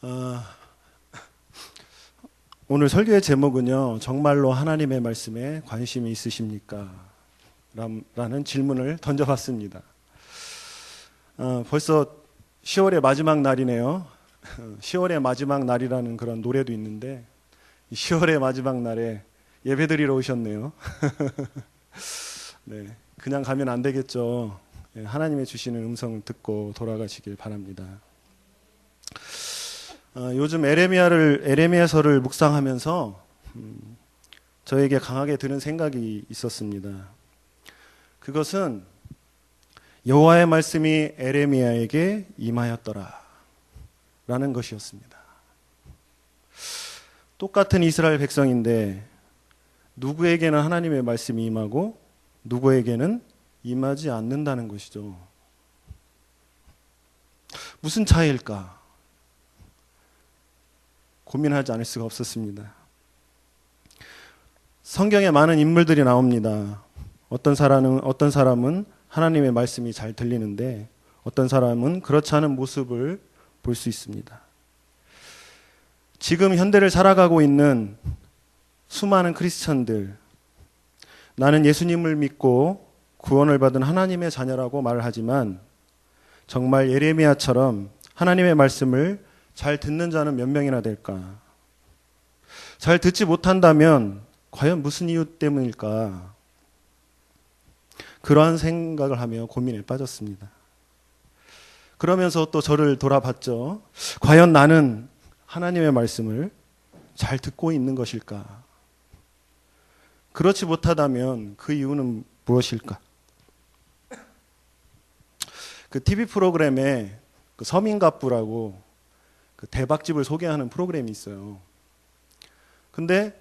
어, 오늘 설교의 제목은요, 정말로 하나님의 말씀에 관심이 있으십니까? 라는 질문을 던져봤습니다. 벌써 10월의 마지막 날이네요. 10월의 마지막 날이라는 그런 노래도 있는데 10월의 마지막 날에 예배드리러 오셨네요. 네, 그냥 가면 안 되겠죠. 하나님의 주시는 음성을 듣고 돌아가시길 바랍니다. 요즘 에레미야서를 묵상하면서 저에게 강하게 드는 생각이 있었습니다. 그것은 여호와의 말씀이 에레미야에게 임하였더라 라는 것이었습니다. 똑같은 이스라엘 백성인데 누구에게는 하나님의 말씀이 임하고 누구에게는 임하지 않는다는 것이죠. 무슨 차이일까? 고민하지 않을 수가 없었습니다. 성경에 많은 인물들이 나옵니다. 어떤 사람은 하나님의 말씀이 잘 들리는데 어떤 사람은 그렇지 않은 모습을 볼 수 있습니다. 지금 현대를 살아가고 있는 수많은 크리스천들, 나는 예수님을 믿고 구원을 받은 하나님의 자녀라고 말을 하지만 정말 예레미야처럼 하나님의 말씀을 잘 듣는 자는 몇 명이나 될까? 잘 듣지 못한다면 과연 무슨 이유 때문일까? 그러한 생각을 하며 고민에 빠졌습니다. 그러면서 또 저를 돌아봤죠. 과연 나는 하나님의 말씀을 잘 듣고 있는 것일까? 그렇지 못하다면 그 이유는 무엇일까? 그 TV 프로그램에 그 서민갑부라고 그 대박집을 소개하는 프로그램이 있어요. 근데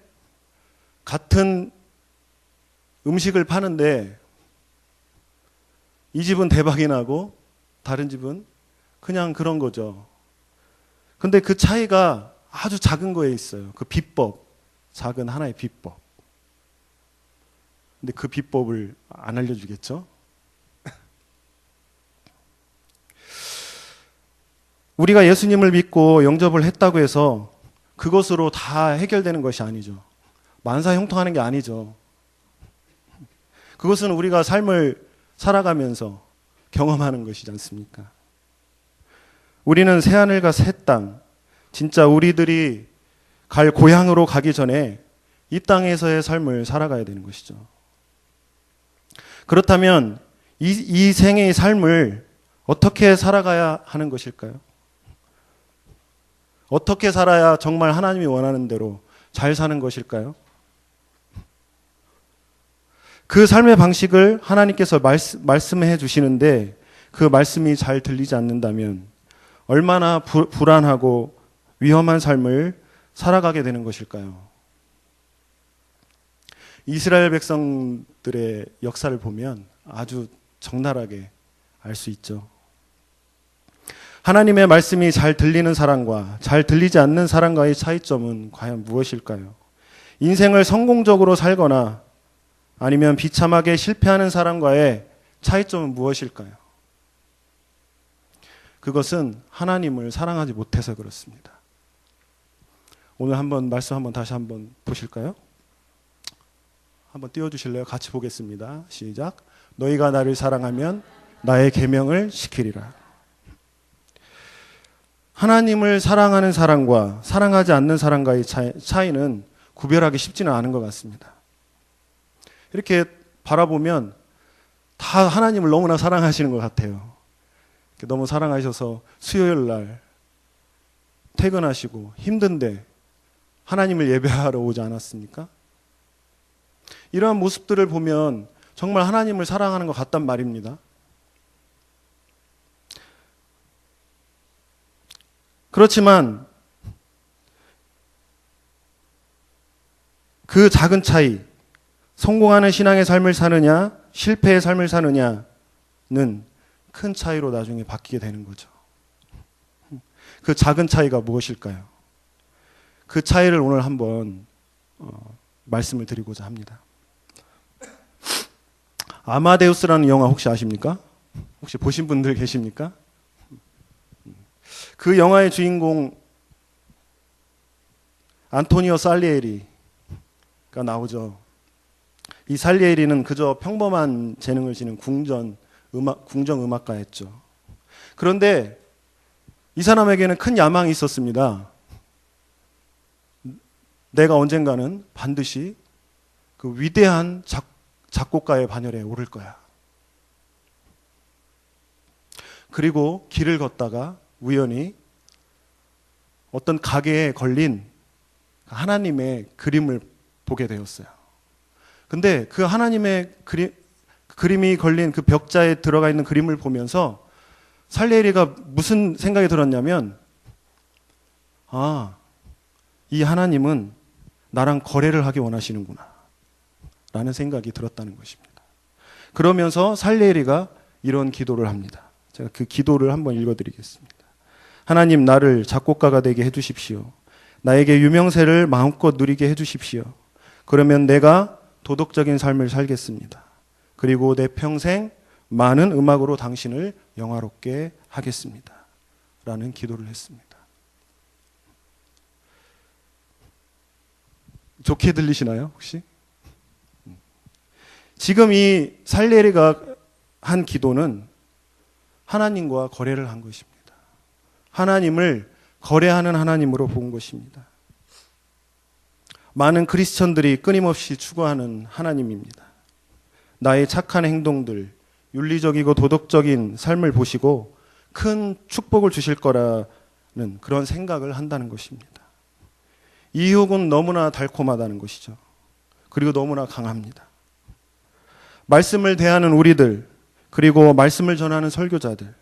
같은 음식을 파는데 이 집은 대박이 나고 다른 집은 그냥 그런 거죠. 근데 그 차이가 아주 작은 거에 있어요. 그 비법, 작은 하나의 비법. 근데 그 비법을 안 알려주겠죠? 우리가 예수님을 믿고 영접을 했다고 해서 그것으로 다 해결되는 것이 아니죠. 만사형통하는 게 아니죠. 그것은 우리가 삶을 살아가면서 경험하는 것이지 않습니까? 우리는 새하늘과 새 땅, 진짜 우리들이 갈 고향으로 가기 전에 이 땅에서의 삶을 살아가야 되는 것이죠. 그렇다면 이 생애의 삶을 어떻게 살아가야 하는 것일까요? 어떻게 살아야 정말 하나님이 원하는 대로 잘 사는 것일까요? 그 삶의 방식을 하나님께서 말씀해 주시는데 그 말씀이 잘 들리지 않는다면 얼마나 불안하고 위험한 삶을 살아가게 되는 것일까요? 이스라엘 백성들의 역사를 보면 아주 적나라하게 알 수 있죠. 하나님의 말씀이 잘 들리는 사람과 잘 들리지 않는 사람과의 차이점은 과연 무엇일까요? 인생을 성공적으로 살거나 아니면 비참하게 실패하는 사람과의 차이점은 무엇일까요? 그것은 하나님을 사랑하지 못해서 그렇습니다. 오늘 말씀 다시 한번 보실까요? 한번 띄워주실래요? 같이 보겠습니다. 시작. 너희가 나를 사랑하면 나의 계명을 지키리라. 하나님을 사랑하는 사람과 사랑하지 않는 사람과의 차이는 구별하기 쉽지는 않은 것 같습니다. 이렇게 바라보면 다 하나님을 너무나 사랑하시는 것 같아요. 너무 사랑하셔서 수요일 날 퇴근하시고 힘든데 하나님을 예배하러 오지 않았습니까? 이러한 모습들을 보면 정말 하나님을 사랑하는 것 같단 말입니다. 그렇지만 그 작은 차이, 성공하는 신앙의 삶을 사느냐, 실패의 삶을 사느냐는 큰 차이로 나중에 바뀌게 되는 거죠. 그 작은 차이가 무엇일까요? 그 차이를 오늘 한번 말씀을 드리고자 합니다. 아마데우스라는 영화 혹시 아십니까? 혹시 보신 분들 계십니까? 그 영화의 주인공 안토니오 살리에리가 나오죠. 이 살리에리는 그저 평범한 재능을 지닌 궁정음악가였죠. 그런데 이 사람에게는 큰 야망이 있었습니다. 내가 언젠가는 반드시 그 위대한 작곡가의 반열에 오를 거야. 그리고 길을 걷다가 우연히 어떤 가게에 걸린 하나님의 그림을 보게 되었어요. 근데 그 하나님의 그림이 걸린 그 벽자에 들어가 있는 그림을 보면서 살리에리가 무슨 생각이 들었냐면, 이 하나님은 나랑 거래를 하기 원하시는구나 라는 생각이 들었다는 것입니다. 그러면서 살리에리가 이런 기도를 합니다. 제가 그 기도를 한번 읽어드리겠습니다. 하나님, 나를 작곡가가 되게 해주십시오. 나에게 유명세를 마음껏 누리게 해주십시오. 그러면 내가 도덕적인 삶을 살겠습니다. 그리고 내 평생 많은 음악으로 당신을 영화롭게 하겠습니다. 라는 기도를 했습니다. 좋게 들리시나요, 혹시? 지금 이 살리에리가 한 기도는 하나님과 거래를 한 것입니다. 하나님을 거래하는 하나님으로 본 것입니다. 많은 크리스천들이 끊임없이 추구하는 하나님입니다. 나의 착한 행동들, 윤리적이고 도덕적인 삶을 보시고 큰 축복을 주실 거라는 그런 생각을 한다는 것입니다. 이 유혹은 너무나 달콤하다는 것이죠. 그리고 너무나 강합니다. 말씀을 대하는 우리들, 그리고 말씀을 전하는 설교자들,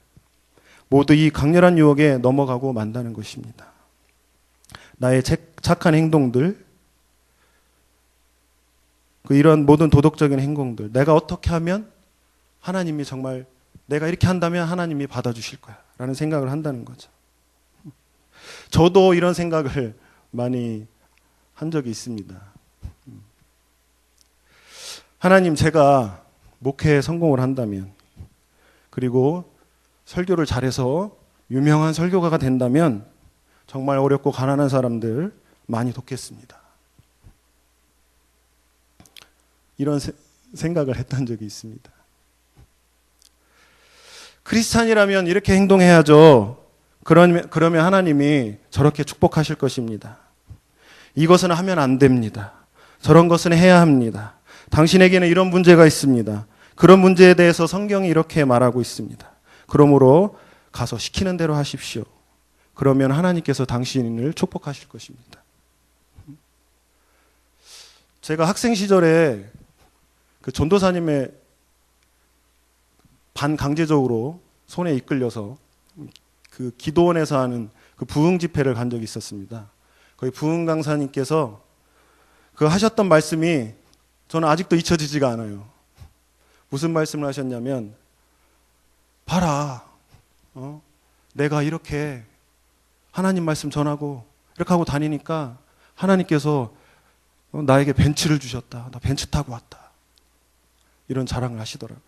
모두 이 강렬한 유혹에 넘어가고 만다는 것입니다. 나의 착한 행동들, 이런 모든 도덕적인 행동들, 내가 어떻게 하면 하나님이 정말 내가 이렇게 한다면 하나님이 받아주실 거야 라는 생각을 한다는 거죠. 저도 이런 생각을 많이 한 적이 있습니다. 하나님, 제가 목회에 성공을 한다면, 그리고 설교를 잘해서 유명한 설교가가 된다면 정말 어렵고 가난한 사람들 많이 돕겠습니다. 이런 생각을 했던 적이 있습니다. 크리스찬이라면 이렇게 행동해야죠. 그러면 하나님이 저렇게 축복하실 것입니다. 이것은 하면 안 됩니다. 저런 것은 해야 합니다. 당신에게는 이런 문제가 있습니다. 그런 문제에 대해서 성경이 이렇게 말하고 있습니다. 그러므로 가서 시키는 대로 하십시오. 그러면 하나님께서 당신을 축복하실 것입니다. 제가 학생 시절에 그 전도사님의 반강제적으로 손에 이끌려서 그 기도원에서 하는 그 부흥 집회를 간 적이 있었습니다. 거기 부흥 강사님께서 그 하셨던 말씀이 저는 아직도 잊혀지지가 않아요. 무슨 말씀을 하셨냐면, 봐라, 내가 이렇게 하나님 말씀 전하고 이렇게 하고 다니니까 하나님께서 나에게 벤츠를 주셨다. 나 벤츠 타고 왔다. 이런 자랑을 하시더라고요.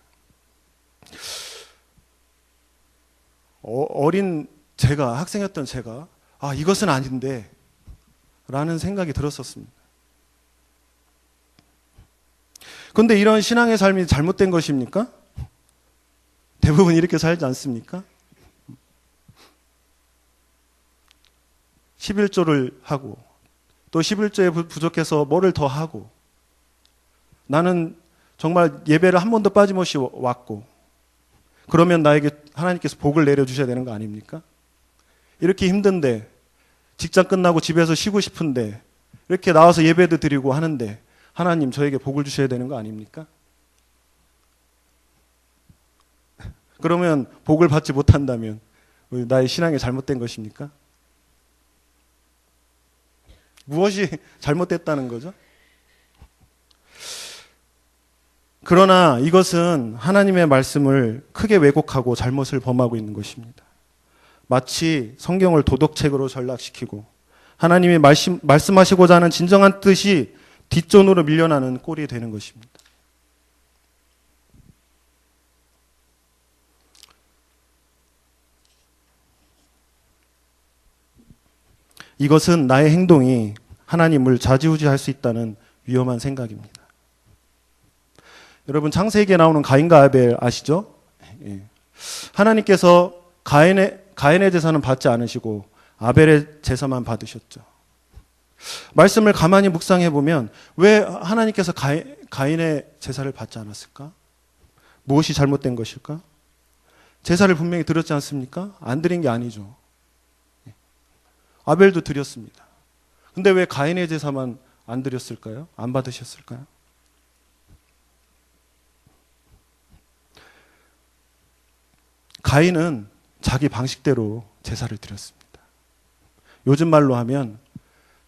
어린 제가, 학생이었던 제가, 이것은 아닌데 라는 생각이 들었었습니다. 그런데 이런 신앙의 삶이 잘못된 것입니까? 대부분 이렇게 살지 않습니까? 11조를 하고 또 11조에 부족해서 뭐를 더 하고, 나는 정말 예배를 한 번도 빠짐없이 왔고, 그러면 나에게 하나님께서 복을 내려주셔야 되는 거 아닙니까? 이렇게 힘든데, 직장 끝나고 집에서 쉬고 싶은데 이렇게 나와서 예배도 드리고 하는데 하나님 저에게 복을 주셔야 되는 거 아닙니까? 그러면 복을 받지 못한다면 나의 신앙이 잘못된 것입니까? 무엇이 잘못됐다는 거죠? 그러나 이것은 하나님의 말씀을 크게 왜곡하고 잘못을 범하고 있는 것입니다. 마치 성경을 도덕책으로 전락시키고 하나님이 말씀하시고자 하는 진정한 뜻이 뒷전으로 밀려나는 꼴이 되는 것입니다. 이것은 나의 행동이 하나님을 좌지우지할 수 있다는 위험한 생각입니다. 여러분, 창세기에 나오는 가인과 아벨 아시죠? 예. 하나님께서 가인의 제사는 받지 않으시고 아벨의 제사만 받으셨죠. 말씀을 가만히 묵상해 보면 왜 하나님께서 가인의 제사를 받지 않았을까? 무엇이 잘못된 것일까? 제사를 분명히 드렸지 않습니까? 안 드린 게 아니죠. 아벨도 드렸습니다. 근데 왜 가인의 제사만 안 드렸을까요? 안 받으셨을까요? 가인은 자기 방식대로 제사를 드렸습니다. 요즘 말로 하면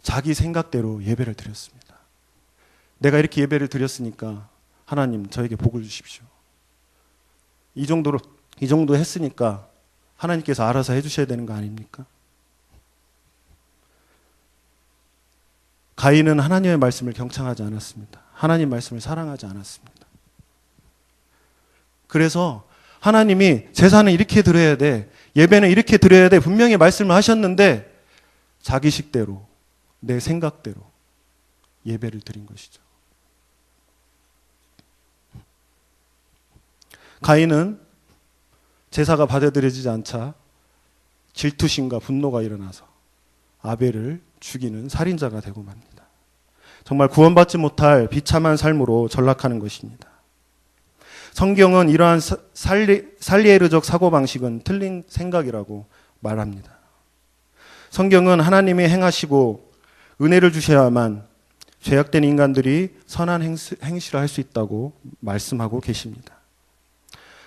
자기 생각대로 예배를 드렸습니다. 내가 이렇게 예배를 드렸으니까 하나님 저에게 복을 주십시오. 이 정도 했으니까 하나님께서 알아서 해주셔야 되는 거 아닙니까? 가인은 하나님의 말씀을 경청하지 않았습니다. 하나님 말씀을 사랑하지 않았습니다. 그래서 하나님이 제사는 이렇게 드려야 돼, 예배는 이렇게 드려야 돼 분명히 말씀을 하셨는데 자기 식대로, 내 생각대로 예배를 드린 것이죠. 가인은 제사가 받아들여지지 않자 질투심과 분노가 일어나서 아벨을 죽이는 살인자가 되고 맙니다. 정말 구원받지 못할 비참한 삶으로 전락하는 것입니다. 성경은 이러한 살리에르적 사고방식은 틀린 생각이라고 말합니다. 성경은 하나님이 행하시고 은혜를 주셔야만 죄악된 인간들이 선한 행실을 할 수 있다고 말씀하고 계십니다.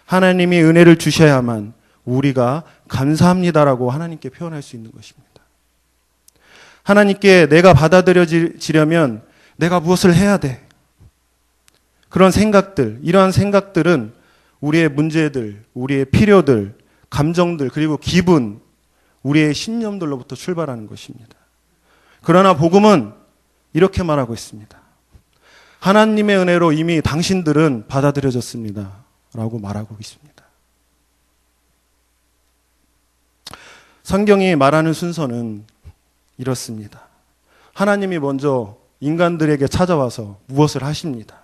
하나님이 은혜를 주셔야만 우리가 감사합니다라고 하나님께 표현할 수 있는 것입니다. 하나님께 내가 받아들여지려면 내가 무엇을 해야 돼? 그런 생각들, 이러한 생각들은 우리의 문제들, 우리의 필요들, 감정들, 그리고 기분, 우리의 신념들로부터 출발하는 것입니다. 그러나 복음은 이렇게 말하고 있습니다. 하나님의 은혜로 이미 당신들은 받아들여졌습니다. 라고 말하고 있습니다. 성경이 말하는 순서는 이렇습니다. 하나님이 먼저 인간들에게 찾아와서 무엇을 하십니다.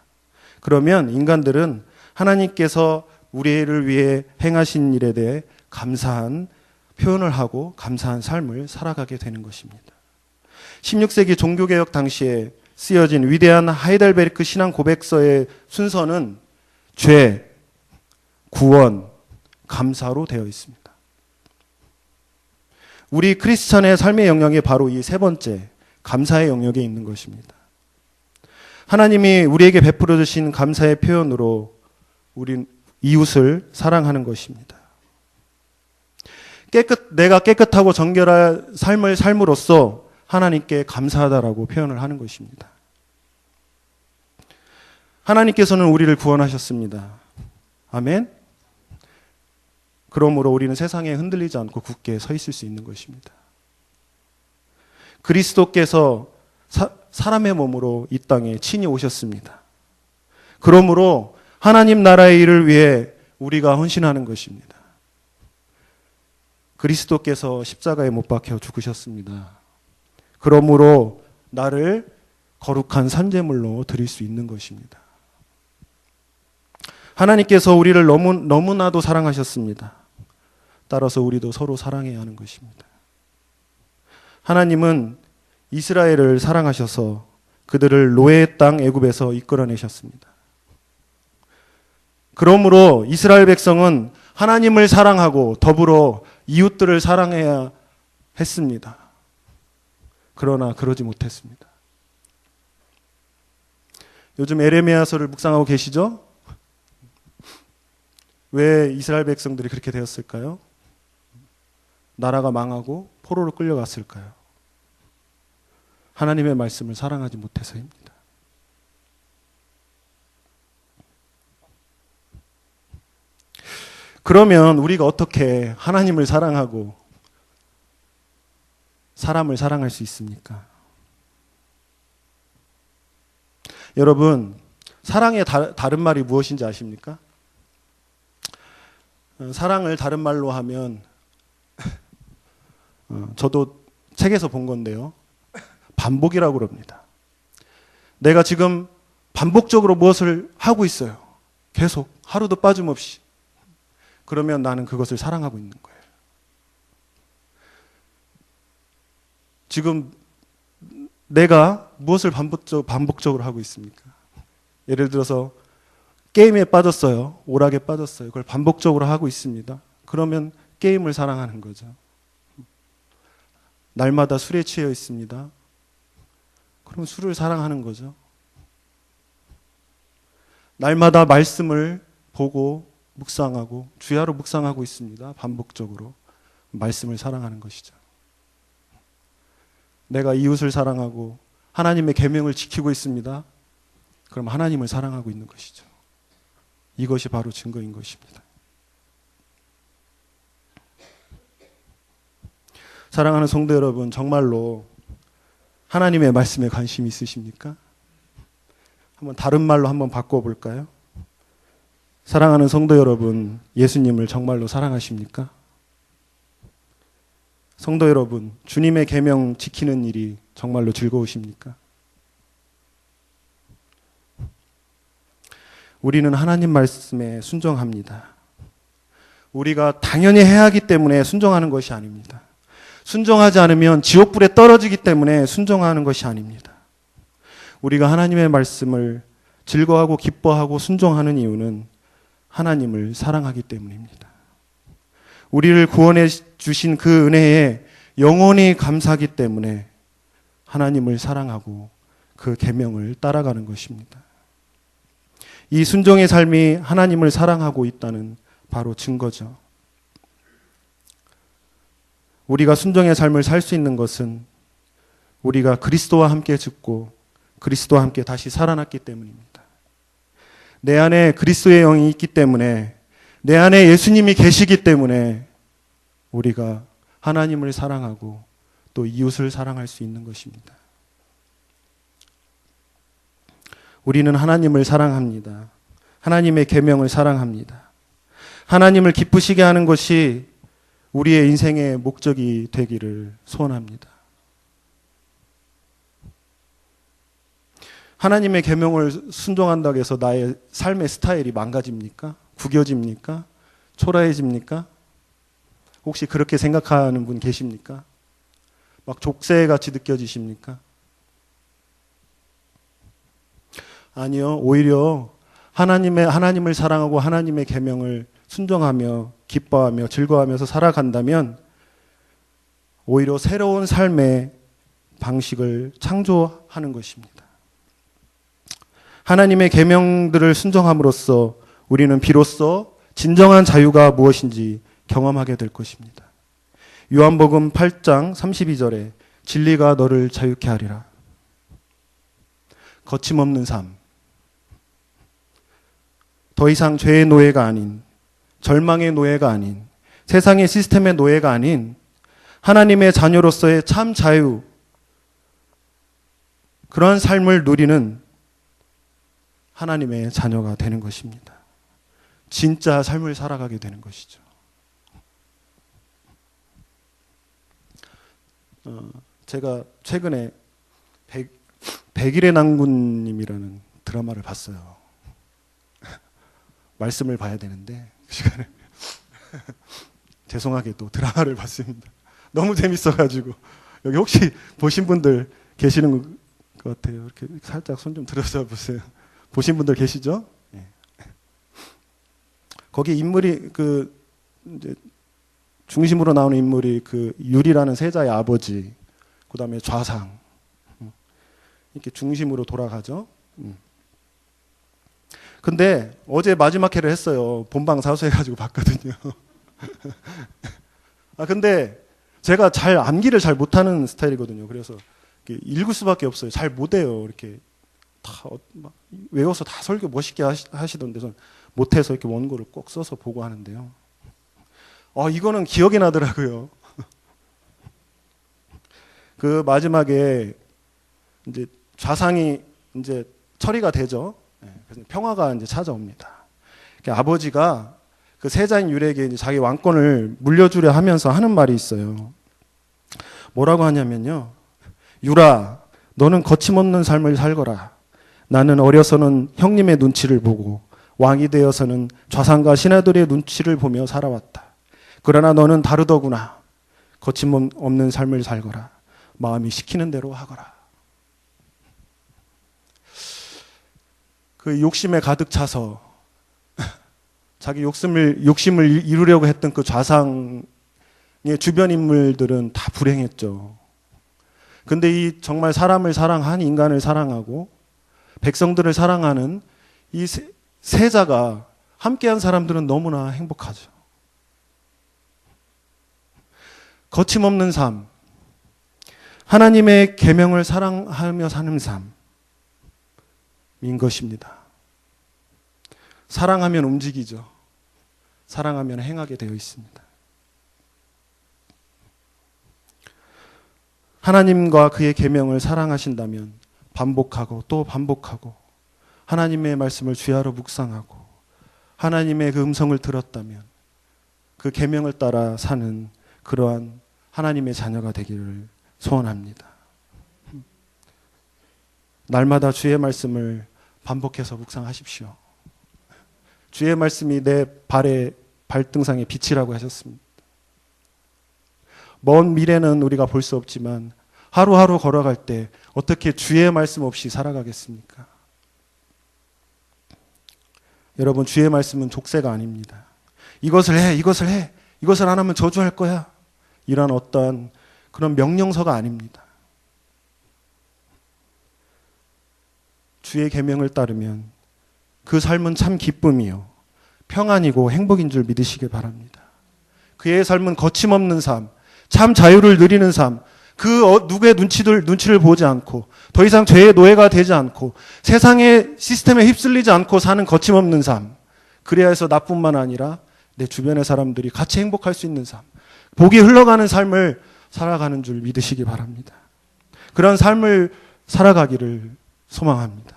그러면 인간들은 하나님께서 우리를 위해 행하신 일에 대해 감사한 표현을 하고 감사한 삶을 살아가게 되는 것입니다. 16세기 종교개혁 당시에 쓰여진 위대한 하이델베르크 신앙 고백서의 순서는 죄, 구원, 감사로 되어 있습니다. 우리 크리스천의 삶의 영역이 바로 이 세 번째, 감사의 영역에 있는 것입니다. 하나님이 우리에게 베풀어 주신 감사의 표현으로 우린 이웃을 사랑하는 것입니다. 내가 깨끗하고 정결한 삶을 삶으로써 하나님께 감사하다라고 표현을 하는 것입니다. 하나님께서는 우리를 구원하셨습니다. 아멘. 그러므로 우리는 세상에 흔들리지 않고 굳게 서 있을 수 있는 것입니다. 그리스도께서 사람의 몸으로 이 땅에 친히 오셨습니다. 그러므로 하나님 나라의 일을 위해 우리가 헌신하는 것입니다. 그리스도께서 십자가에 못 박혀 죽으셨습니다. 그러므로 나를 거룩한 산제물로 드릴 수 있는 것입니다. 하나님께서 우리를 너무나도 사랑하셨습니다. 따라서 우리도 서로 사랑해야 하는 것입니다. 하나님은 이스라엘을 사랑하셔서 그들을 노예의 땅 애굽에서 이끌어내셨습니다. 그러므로 이스라엘 백성은 하나님을 사랑하고 더불어 이웃들을 사랑해야 했습니다. 그러나 그러지 못했습니다. 요즘 에레미야서를 묵상하고 계시죠? 왜 이스라엘 백성들이 그렇게 되었을까요? 나라가 망하고 포로로 끌려갔을까요? 하나님의 말씀을 사랑하지 못해서입니다. 그러면 우리가 어떻게 하나님을 사랑하고 사람을 사랑할 수 있습니까? 여러분, 사랑의 다른 말이 무엇인지 아십니까? 사랑을 다른 말로 하면 저도 책에서 본 건데요. 반복이라고 그럽니다. 내가 지금 반복적으로 무엇을 하고 있어요. 계속 하루도 빠짐없이. 그러면 나는 그것을 사랑하고 있는 거예요. 지금 내가 무엇을 반복적으로 하고 있습니까? 예를 들어서 게임에 빠졌어요. 오락에 빠졌어요. 그걸 반복적으로 하고 있습니다. 그러면 게임을 사랑하는 거죠. 날마다 술에 취해 있습니다. 그럼 술을 사랑하는 거죠. 날마다 말씀을 보고 묵상하고 주야로 묵상하고 있습니다. 반복적으로 말씀을 사랑하는 것이죠. 내가 이웃을 사랑하고 하나님의 계명을 지키고 있습니다. 그럼 하나님을 사랑하고 있는 것이죠. 이것이 바로 증거인 것입니다. 사랑하는 성도 여러분, 정말로 하나님의 말씀에 관심이 있으십니까? 한번 다른 말로 한번 바꿔볼까요? 사랑하는 성도 여러분, 예수님을 정말로 사랑하십니까? 성도 여러분, 주님의 계명 지키는 일이 정말로 즐거우십니까? 우리는 하나님 말씀에 순종합니다. 우리가 당연히 해야 하기 때문에 순종하는 것이 아닙니다. 순종하지 않으면 지옥불에 떨어지기 때문에 순종하는 것이 아닙니다. 우리가 하나님의 말씀을 즐거워하고 기뻐하고 순종하는 이유는 하나님을 사랑하기 때문입니다. 우리를 구원해 주신 그 은혜에 영원히 감사하기 때문에 하나님을 사랑하고 그 계명을 따라가는 것입니다. 이 순종의 삶이 하나님을 사랑하고 있다는 바로 증거죠. 우리가 순종의 삶을 살 수 있는 것은 우리가 그리스도와 함께 죽고 그리스도와 함께 다시 살아났기 때문입니다. 내 안에 그리스도의 영이 있기 때문에, 내 안에 예수님이 계시기 때문에 우리가 하나님을 사랑하고 또 이웃을 사랑할 수 있는 것입니다. 우리는 하나님을 사랑합니다. 하나님의 계명을 사랑합니다. 하나님을 기쁘시게 하는 것이 우리의 인생의 목적이 되기를 소원합니다. 하나님의 계명을 순종한다고 해서 나의 삶의 스타일이 망가집니까? 구겨집니까? 초라해집니까? 혹시 그렇게 생각하는 분 계십니까? 막 족쇄같이 느껴지십니까? 아니요. 오히려 하나님을 사랑하고 하나님의 계명을 순종하며 기뻐하며 즐거워하면서 살아간다면 오히려 새로운 삶의 방식을 창조하는 것입니다. 하나님의 계명들을 순종함으로써 우리는 비로소 진정한 자유가 무엇인지 경험하게 될 것입니다. 요한복음 8장 32절에 진리가 너를 자유케 하리라. 거침없는 삶. 더 이상 죄의 노예가 아닌, 절망의 노예가 아닌, 세상의 시스템의 노예가 아닌 하나님의 자녀로서의 참 자유, 그런 삶을 누리는 하나님의 자녀가 되는 것입니다. 진짜 삶을 살아가게 되는 것이죠. 제가 최근에 백일의 난군님이라는 드라마를 봤어요. 말씀을 봐야 되는데 그 시간에 죄송하게도 드라마를 봤습니다. 너무 재밌어가지고 여기 혹시 보신 분들 계시는 것 같아요. 이렇게 살짝 손 좀 들어서 보세요. 보신 분들 계시죠? 네. 거기 인물이 이제 중심으로 나오는 인물이 유리라는 세자의 아버지, 그 다음에 좌상 이렇게 중심으로 돌아가죠. 근데 어제 마지막 회를 했어요. 본방 사수해가지고 봤거든요. 근데 제가 암기를 잘 못하는 스타일이거든요. 그래서 읽을 수밖에 없어요. 잘 못해요. 이렇게 다 외워서 다 설교 멋있게 하시던데 전 못해서 이렇게 원고를 꼭 써서 보고 하는데요. 이거는 기억이 나더라고요. 그 마지막에 이제 좌상이 이제 처리가 되죠. 그래서 평화가 이제 찾아옵니다. 아버지가 그 세자인 유리에게 이제 자기 왕권을 물려주려 하면서 하는 말이 있어요. 뭐라고 하냐면요. 유라, 너는 거침없는 삶을 살거라. 나는 어려서는 형님의 눈치를 보고 왕이 되어서는 좌상과 신하들의 눈치를 보며 살아왔다. 그러나 너는 다르더구나. 거침없는 삶을 살거라. 마음이 시키는 대로 하거라. 그 욕심에 가득 차서 자기 욕심을 이루려고 했던 그 좌상의 주변 인물들은 다 불행했죠. 근데 이 정말 사람을 사랑한, 인간을 사랑하고 백성들을 사랑하는 이 세자가 함께한 사람들은 너무나 행복하죠. 거침없는 삶, 하나님의 계명을 사랑하며 사는 삶인 것입니다. 사랑하면 움직이죠. 사랑하면 행하게 되어 있습니다. 하나님과 그의 계명을 사랑하신다면 반복하고 또 반복하고 하나님의 말씀을 주야로 묵상하고 하나님의 그 음성을 들었다면 그 계명을 따라 사는 그러한 하나님의 자녀가 되기를 소원합니다. 날마다 주의 말씀을 반복해서 묵상하십시오. 주의 말씀이 내 발의 발등상의 빛이라고 하셨습니다. 먼 미래는 우리가 볼 수 없지만 하루하루 걸어갈 때 어떻게 주의 말씀 없이 살아가겠습니까? 여러분, 주의 말씀은 족쇄가 아닙니다. 이것을 해, 이것을 해, 이것을 안 하면 저주할 거야. 이런 어떠한 그런 명령서가 아닙니다. 주의 계명을 따르면 그 삶은 참 기쁨이요 평안이고 행복인 줄 믿으시길 바랍니다. 그의 삶은 거침없는 삶, 참 자유를 누리는 삶, 그 누구의 눈치를 보지 않고 더 이상 죄의 노예가 되지 않고 세상의 시스템에 휩쓸리지 않고 사는 거침없는 삶. 그래야 해서 나뿐만 아니라 내 주변의 사람들이 같이 행복할 수 있는 삶, 복이 흘러가는 삶을 살아가는 줄 믿으시기 바랍니다. 그런 삶을 살아가기를 소망합니다.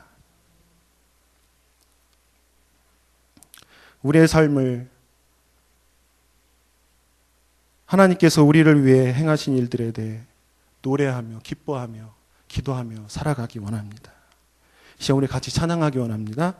우리의 삶을 하나님께서 우리를 위해 행하신 일들에 대해 노래하며 기뻐하며 기도하며 살아가기 원합니다. 이 시간 우리 같이 찬양하기 원합니다.